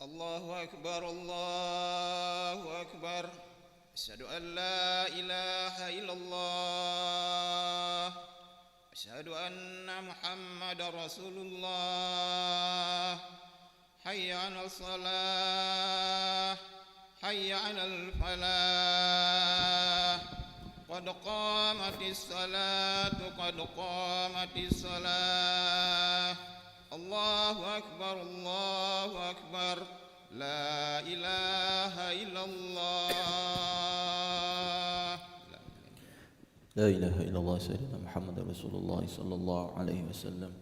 الله أكبر الله أكبر. أشهد أن لا إله إلا الله. أشهد أن محمد رسول الله. حي على الصلاة حي على الفلاح. قد قامت الصلاة قد قامت الصلاة. الله أكبر الله أكبر. لا إله إلا الله. لا إله إلا الله سيدنا محمد رسول الله صلى الله عليه وسلم.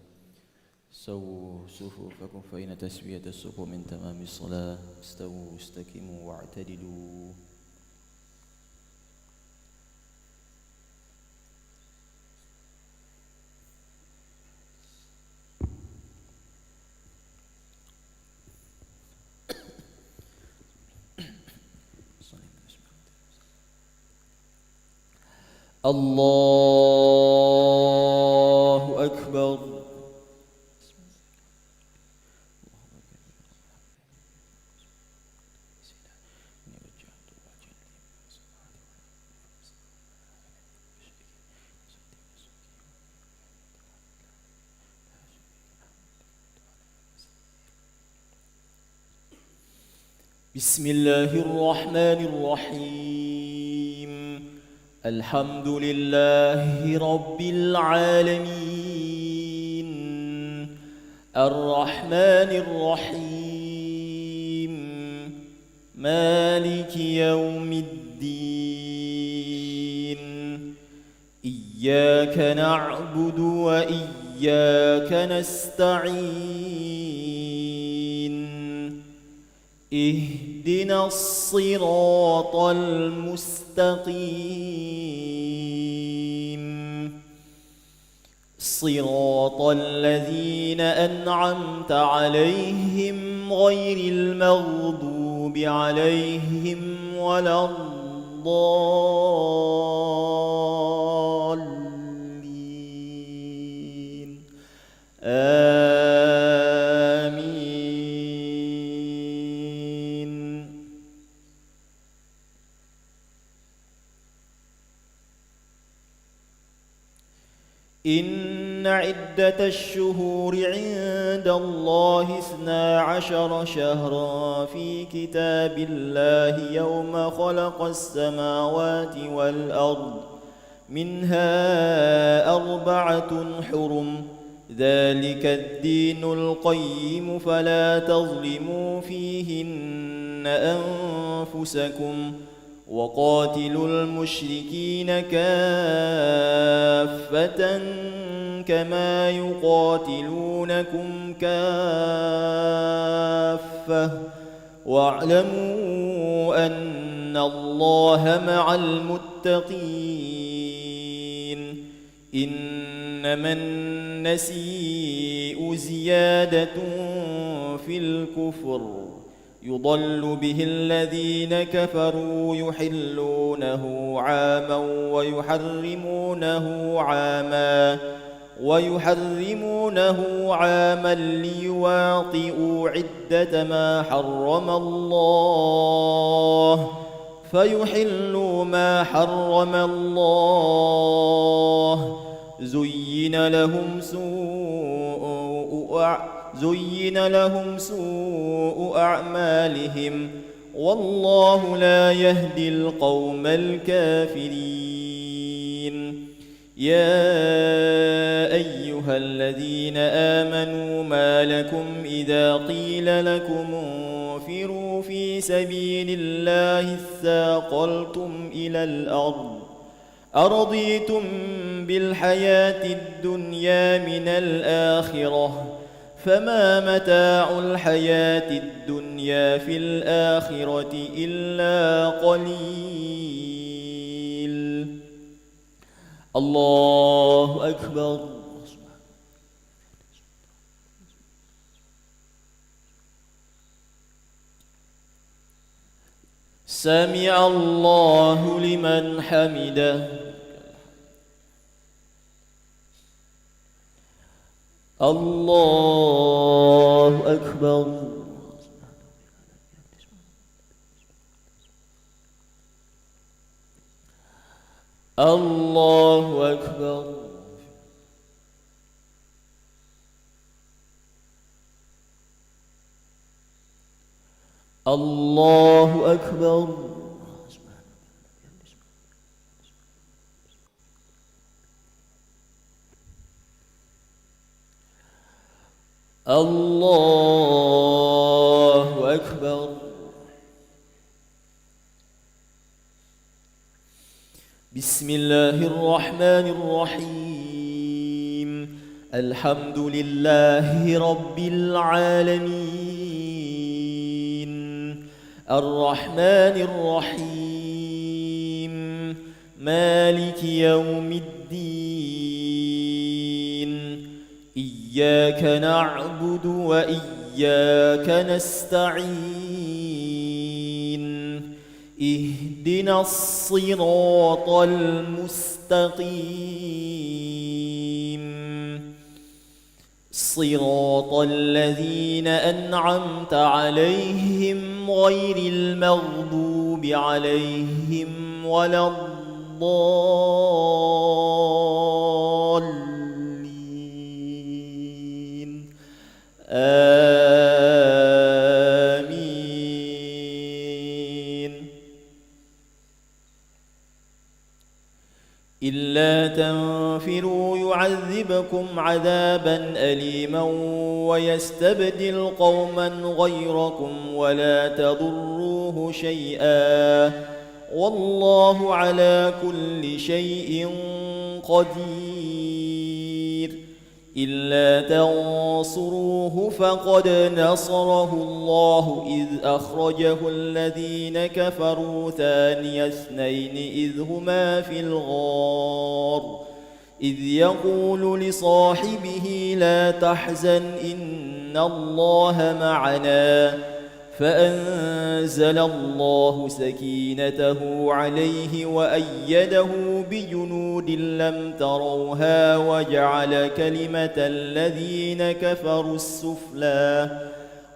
سووا صفوفكم فإن تسوية الصفوف من تمام الصلاة. استووا استقيموا واعتدلوا. الله أكبر. بسم الله الرحمن الرحيم. الحمد لله رب العالمين الرحمن الرحيم مالك يوم الدين. إياك نعبد وإياك نستعين. اهدنا الصراط المستقيم صراط الذين أنعمت عليهم غير المغضوب عليهم ولا الضالين. إن عدة الشهور عند الله 12 شهرا في كتاب الله يوم خلق السماوات والأرض منها 4 حرم ذلك الدين القيم فلا تظلموا فيهن أنفسكم وقاتلوا المشركين كافة كما يقاتلونكم كافة واعلموا أن الله مع المتقين. إنما النسيء زيادة في الكفر يضل به الذين كفروا يحلونه عاما ويحرمونه عاما ليواطئوا عدة ما حرم الله فيحلوا ما حرم الله. زين لهم سوء أعمالهم والله لا يهدي القوم الكافرين. يا أيها الذين آمنوا ما لكم إذا قيل لكم انفروا في سبيل الله اثاقلتم إلى الأرض أرضيتم بالحياة الدنيا من الآخرة فما متاع الحياة الدنيا في الآخرة إلا قليل. الله أكبر. سمع الله لمن حمده. الله أكبر. الله أكبر. الله أكبر. الله أكبر. بسم الله الرحمن الرحيم. الحمد لله رب العالمين، الرحمن الرحيم، مالك يوم الدين. إياك نعبد وإياك نستعين. اهدنا الصراط المستقيم، صراط الذين أنعمت عليهم غير المغضوب عليهم ولا الضالين. آمين. إلا تنفروا يعذبكم عذابا أليما ويستبدل قوما غيركم ولا تضروه شيئا والله على كل شيء قدير. إلا تنصروه فقد نصره الله إذ أخرجه الذين كفروا ثاني اثنين إذ هما في الغار إذ يقول لصاحبه لا تحزن إن الله معنا فأنزل الله سكينته عليه وأيده بجنود لم تروها وجعل كلمة الذين كفروا السفلى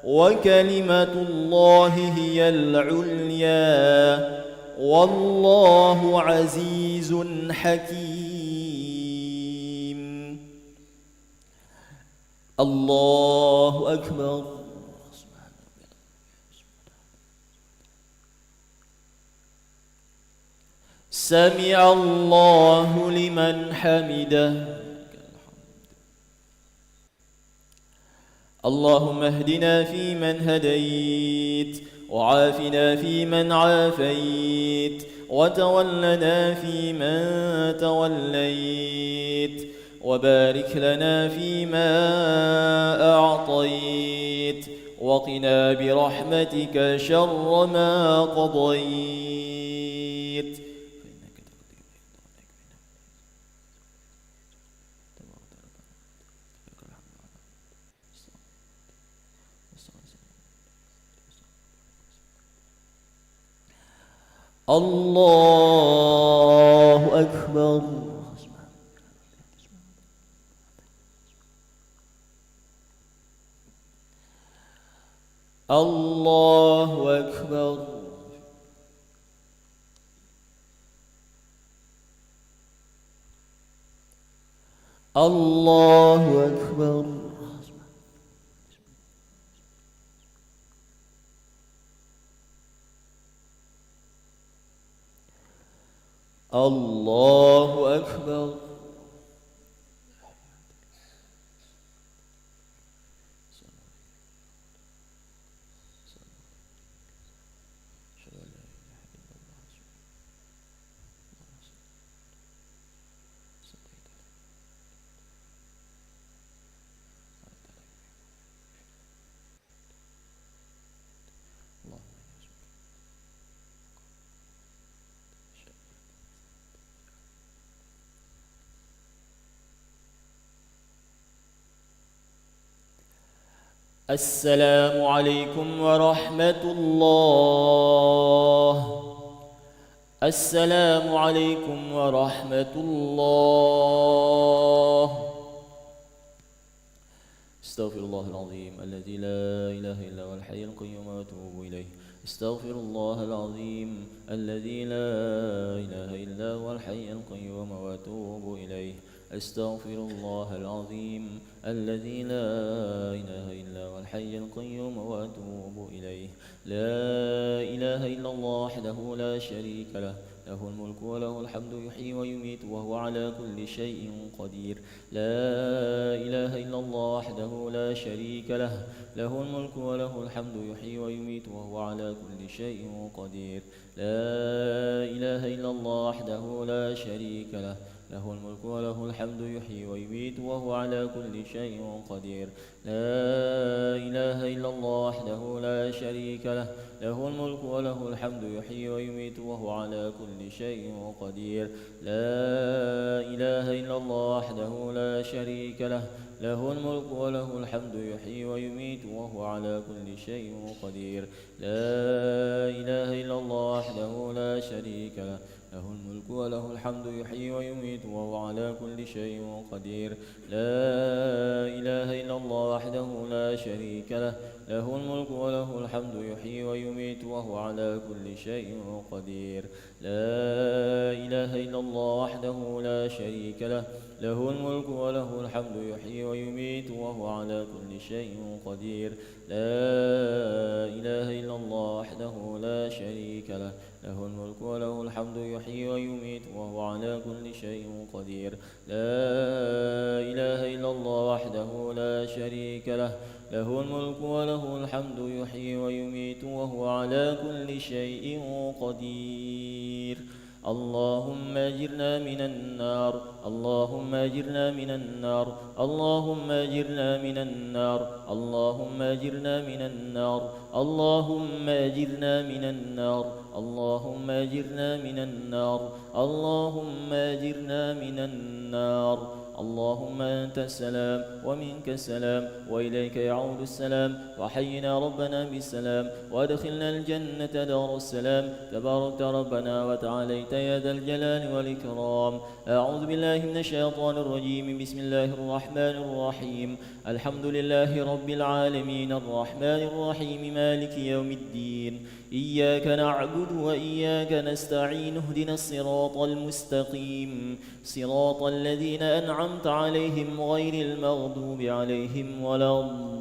وكلمة الله هي العليا والله عزيز حكيم. الله أكبر. سمع الله لمن حمده. اللهم اهدنا فيمن هديت وعافنا فيمن عافيت وتولنا فيمن توليت وبارك لنا فيما أعطيت وقنا برحمتك شر ما قضيت. الله أكبر. الله أكبر. الله أكبر. الله أكبر. السلام عليكم ورحمة الله. السلام عليكم ورحمة الله. استغفر الله العظيم الذي لا إله إلا هو الحي القيوم وأتوب إليه. استغفر الله العظيم الذي لا إله إلا هو الحي القيوم وأتوب إليه. أستغفر الله العظيم الذي لا إله إلا هو الحي القيوم وأتوب إليه. لا إله إلا الله وحده لا شريك له، له الملك وله الحمد يحيي ويميت وهو على كل شيء قدير. لا إله إلا الله وحده لا شريك له، له الملك وله الحمد يحيي ويميت وهو على كل شيء قدير. لا إله إلا الله وحده لا شريك له، له الملك وله الحمد يحيي ويميت وهو على كل شيء قدير. لا إله إلا الله وحده لا شريك له، له الملك وله الحمد يحيي ويميت وهو على كل شيء قدير. لا إله إلا الله وحده لا شريك له، له الملك وله الحمد يحيي ويميت وهو على كل شيء قدير. لا إله إلا الله وحده لا شريك له، له الملك وله الحمد يحيي ويميت وهو على كل شيء قدير. لا إله إلا الله وحده لا شريك له، له الملك وله الحمد يحيي ويميت وهو على كل شيء قدير. لا إله إلا الله وحده لا شريك له، له الملك وله الحمد يحيي ويميت وهو على كل شيء قدير. لا إله إلا الله وحده لا شريك له، له الملك وله الحمد يحيي ويميت وهو على كل شيء قدير. لا إله إلا الله وحده لا شريك له، له الملك وله الحمد يحيي ويميت وهو على كل شيء قدير. اللهم أجرنا من النار، اللهم أجرنا من النار، اللهم أجرنا من النار، اللهم أجرنا من النار، اللهم أجرنا من النار، اللهم أجرنا من النار، اللهم أجرنا من النار. اللهم أنت السلام ومنك السلام وإليك يعود السلام، وحينا ربنا بالسلام وادخلنا الجنة دار السلام. تباركت ربنا وتعاليت يا ذا الجلال والإكرام. أعوذ بالله من الشيطان الرجيم. بسم الله الرحمن الرحيم. الحمد لله رب العالمين الرحمن الرحيم مالك يوم الدين. إياك نعبد وإياك نستعين. اهدنا الصراط المستقيم، صراط الذين أنعمت عليهم غير المغضوب عليهم ولا الضالين.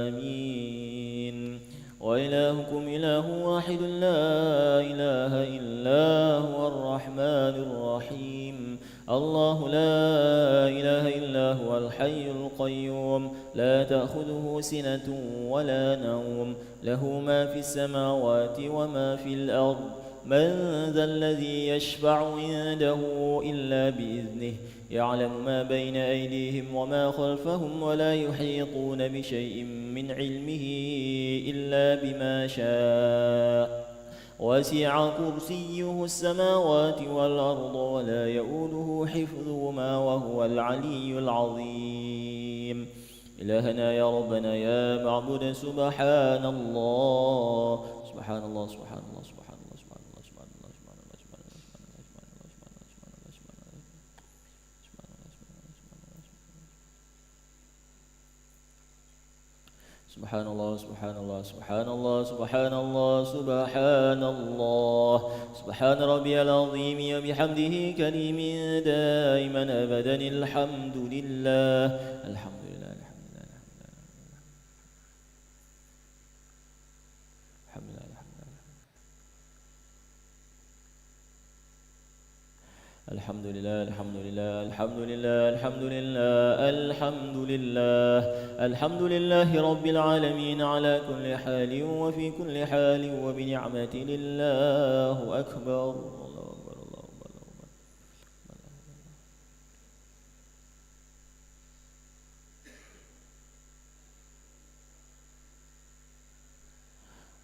آمين. وإلهكم إله واحد لا إله إلا هو الرحمن الرحيم. الله لا إله إلا هو الحي القيوم، لا تأخذه سنة ولا نوم، له ما في السماوات وما في الأرض. من ذا الذي يشفع عنده إلا بإذنه، يعلم ما بين أيديهم وما خلفهم، ولا يحيطون بشيء من علمه إلا بما شاء. وسع كرسيه السماوات والأرض ولا يؤوده حفظهما وهو العلي العظيم. إلهنا يا ربنا يا معبود سبحان الله، سبحان الله، سبحان الله، سبحان الله، سبحان الله، سبحان الله، سبحان الله، سبحان الله، سبحان الله، سبحان الله، سبحان الله، سبحان الله، سبحان الله، سبحان ربي العظيم وبحمده كريم دائما أبدا. الحمد لله، الحمد لله، الحمد لله، الحمد لله، الحمد لله، الحمد لله، الحمد لله، الحمد لله، الحمد لله، الحمد لله رب العالمين على كل حال وفي كل حال وبنعمة الله أكبر.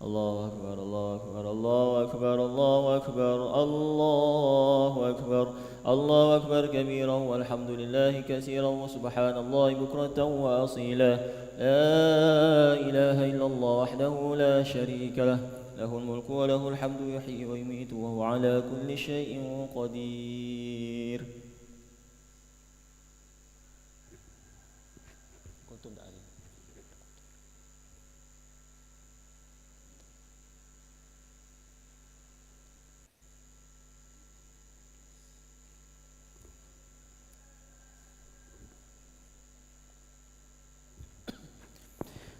الله أكبر، الله أكبر، الله أكبر. الله أكبر، الله أكبر، الله أكبر، الله أكبر، الله أكبر، الله أكبر كبيرا والحمد لله كثيرا وسبحان الله بكرة وأصيلا. لا إله إلا الله وحده لا شريك له، له الملك وله الحمد يحيي ويميت وهو على كل شيء قدير. كنتم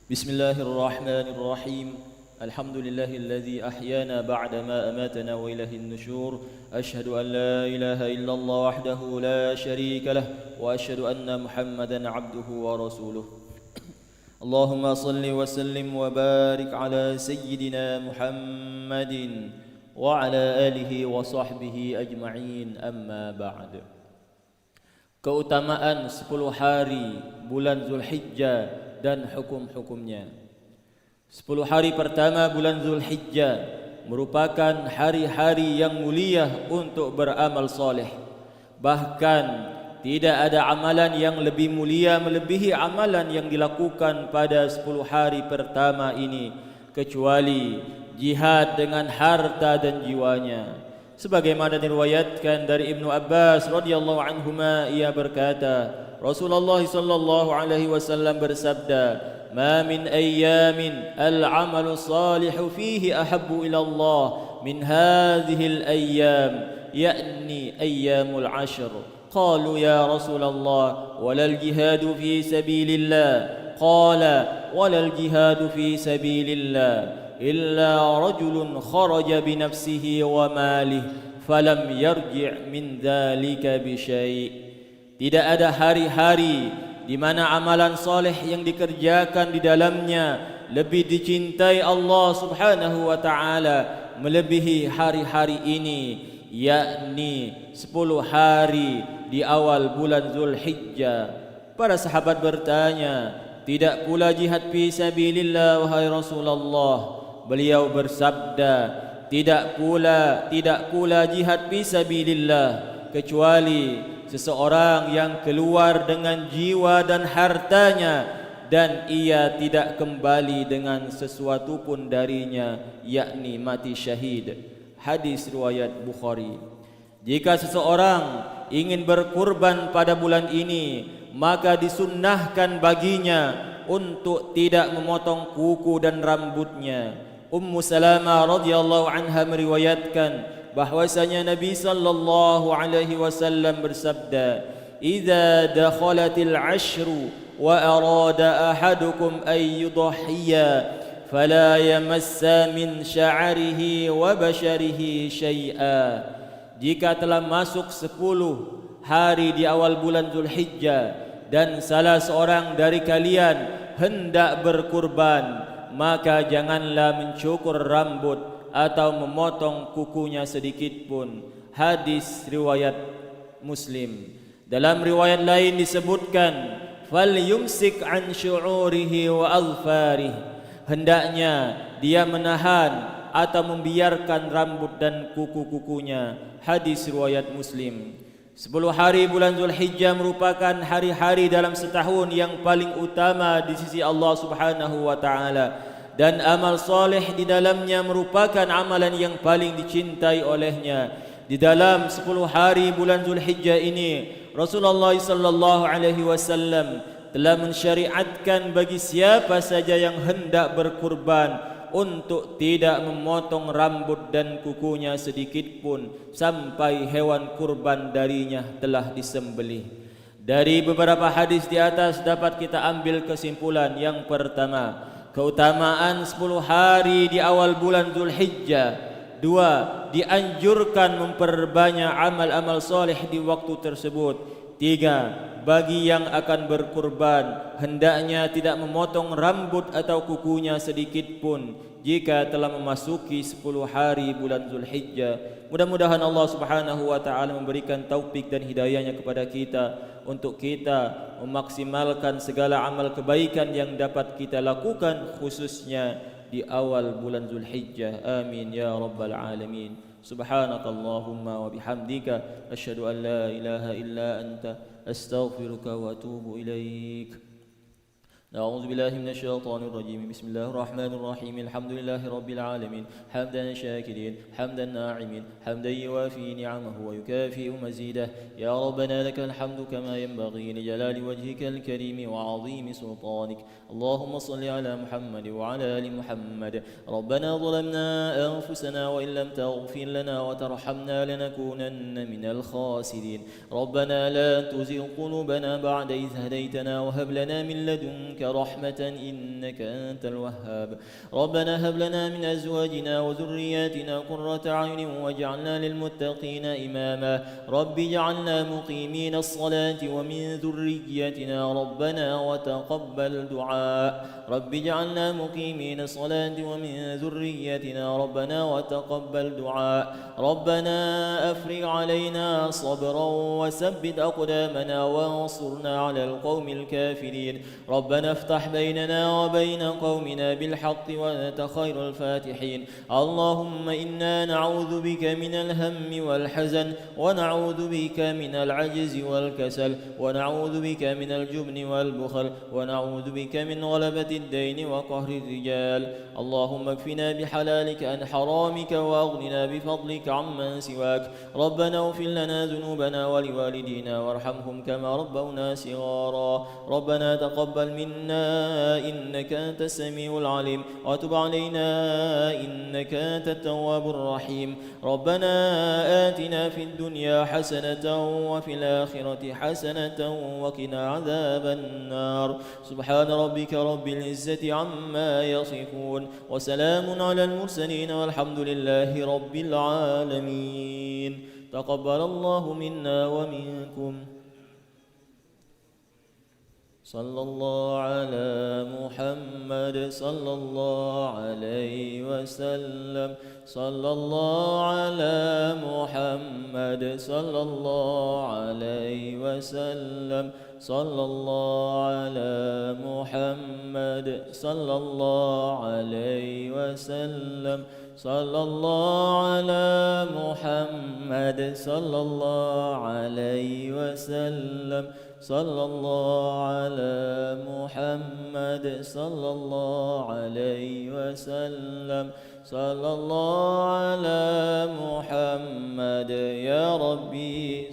بسم الله الرحمن الرحيم الحمد لله الذي أحيانا بعدما أماتنا وإليه النشور أشهد أن لا إله إلا الله وحده لا شريك له وأشهد أن محمدا عبده ورسوله اللهم صل وسلم وبارك على سيدنا محمد وعلى آله وصحبه أجمعين أما بعد. Keutamaan 10 hari bulan Zulhijjah dan hukum-hukumnya. 10 hari pertama bulan Zulhijjah merupakan hari-hari yang mulia untuk beramal soleh. Bahkan tidak ada amalan yang lebih mulia melebihi amalan yang dilakukan pada 10 hari pertama ini kecuali jihad dengan harta dan jiwanya. Sebagaimana diriwayatkan dari Ibnu Abbas radhiyallahu anhuma, ia berkata, Rasulullah sallallahu alaihi wasallam bersabda, "Ma min ayyamin al-'amalu salihu fihi ahabbu ila Allah min hadhihi al-ayyam, ya'ni ayyamul 'ashr." Qalu ya Rasulullah, "Walal jihadu fi sabilillah?" Qala, "Walal jihadu fi sabilillah إلا رجل خرج بنفسه وماله فلم يرجع من ذلك بشيء. Tidak ada hari-hari di mana amalan soleh yang dikerjakan di dalamnya lebih dicintai Allah Subhanahu wa taala melebihi hari-hari ini, yakni 10 hari di awal bulan Zulhijjah. Para sahabat bertanya, "Tidak pula jihad fi sabilillah wahai Rasulullah?" Beliau bersabda, tidak pula jihad fi sabilillah kecuali seseorang yang keluar dengan jiwa dan hartanya dan ia tidak kembali dengan sesuatu pun darinya, yakni mati syahid. Hadis riwayat Bukhari. Jika seseorang ingin berkurban pada bulan ini, maka disunnahkan baginya untuk tidak memotong kuku dan rambutnya. Ummu Salamah radhiyallahu anha meriwayatkan bahwasanya Nabi sallallahu alaihi wasallam bersabda, "Idza dakhalatil 'ashru wa arada ahadukum ay yudhhiya fala yamassa min sya'rihi wa basharihi syai'a." Jika telah masuk 10 hari di awal bulan Zulhijjah dan salah seorang dari kalian hendak berkurban, maka janganlah mencukur rambut atau memotong kukunya sedikit pun. Hadis riwayat Muslim. Dalam riwayat lain disebutkan, fal yumsik an syu'urihi wa azfarih. Hendaknya dia menahan atau membiarkan rambut dan kuku-kukunya. Hadis riwayat Muslim. 10 hari bulan Zulhijjah merupakan hari-hari dalam setahun yang paling utama di sisi Allah Subhanahu wa taala, dan amal soleh di dalamnya merupakan amalan yang paling dicintai olehnya. Di dalam 10 hari bulan Zulhijjah ini, Rasulullah sallallahu alaihi wasallam telah mensyariatkan bagi siapa saja yang hendak berkurban untuk tidak memotong rambut dan kukunya sedikit pun sampai hewan kurban darinya telah disembelih. Dari beberapa hadis di atas dapat kita ambil kesimpulan. Yang pertama, keutamaan 10 hari di awal bulan Zulhijjah. 2, dianjurkan memperbanyak amal-amal soleh di waktu tersebut. 3, bagi yang akan berkurban hendaknya tidak memotong rambut atau kukunya sedikit pun jika telah memasuki 10 hari bulan Zulhijjah. Mudah-mudahan Allah Subhanahu wa taala memberikan taufik dan hidayahnya kepada kita untuk kita memaksimalkan segala amal kebaikan yang dapat kita lakukan khususnya di awal bulan Zulhijjah. Amin ya rabbal alamin. Subhanakallahumma wa bihamdika asyhadu an la ilaha illa anta astaghfiruka wa atubu ilaik. أعوذ بالله من الشيطان الرجيم. بسم الله الرحمن الرحيم. الحمد لله رب العالمين حمدا شاكرين حمدا ناعمين حمدا يوافي نعمه ويكافئ مزيده. يا ربنا لك الحمد كما ينبغي لجلال وجهك الكريم وعظيم سلطانك. اللهم صل على محمد وعلى آل محمد. ربنا ظلمنا أنفسنا وإن لم تغفر لنا وترحمنا لنكونن من الخاسرين. ربنا لا تزغ قلوبنا بعد إذ هديتنا وهب لنا من لدنك رحمة إنك أنت الوهاب. ربنا هب لنا من أزواجنا وذرياتنا قرة أعين واجعلنا للمتقين إماما. رب اجعلنا مقيمين الصلاة ومن ذريتنا ربنا وتقبل دعاء. رب اجعلنا مقيمين الصلاة ومن ذريتنا ربنا وتقبل دعاء. ربنا أفرغ علينا صبرا وثبت أقدامنا وانصرنا على القوم الكافرين. ربنا افتح بيننا وبين قومنا بالحق وأنت خير الفاتحين. اللهم إنا نعوذ بك من الهم والحزن ونعوذ بك من العجز والكسل ونعوذ بك من الجبن والبخل ونعوذ بك من غلبة الدين وقهر الرجال. اللهم اكفنا بحلالك عن حرامك وأغننا بفضلك عمن سواك. ربنا اغفر لنا ذنوبنا ولوالدينا وارحمهم كما ربونا صغارا. ربنا تقبل منا إنك أنت السميع العليم وتب علينا إنك أنت التواب الرحيم. ربنا آتنا في الدنيا حسنة وفي الآخرة حسنة وقنا عذاب النار. سبحان ربك رب العزة عما يصفون وسلام على المرسلين والحمد لله رب العالمين. تقبل الله منا ومنكم. صلى الله على محمد صلى الله عليه وسلم. صلى الله على محمد صلى الله عليه وسلم. صلى الله على محمد صلى الله عليه وسلم. صلى الله على محمد صلى الله عليه وسلم. صلى الله على محمد صلى الله عليه وسلم. صلى الله على محمد يا ربي.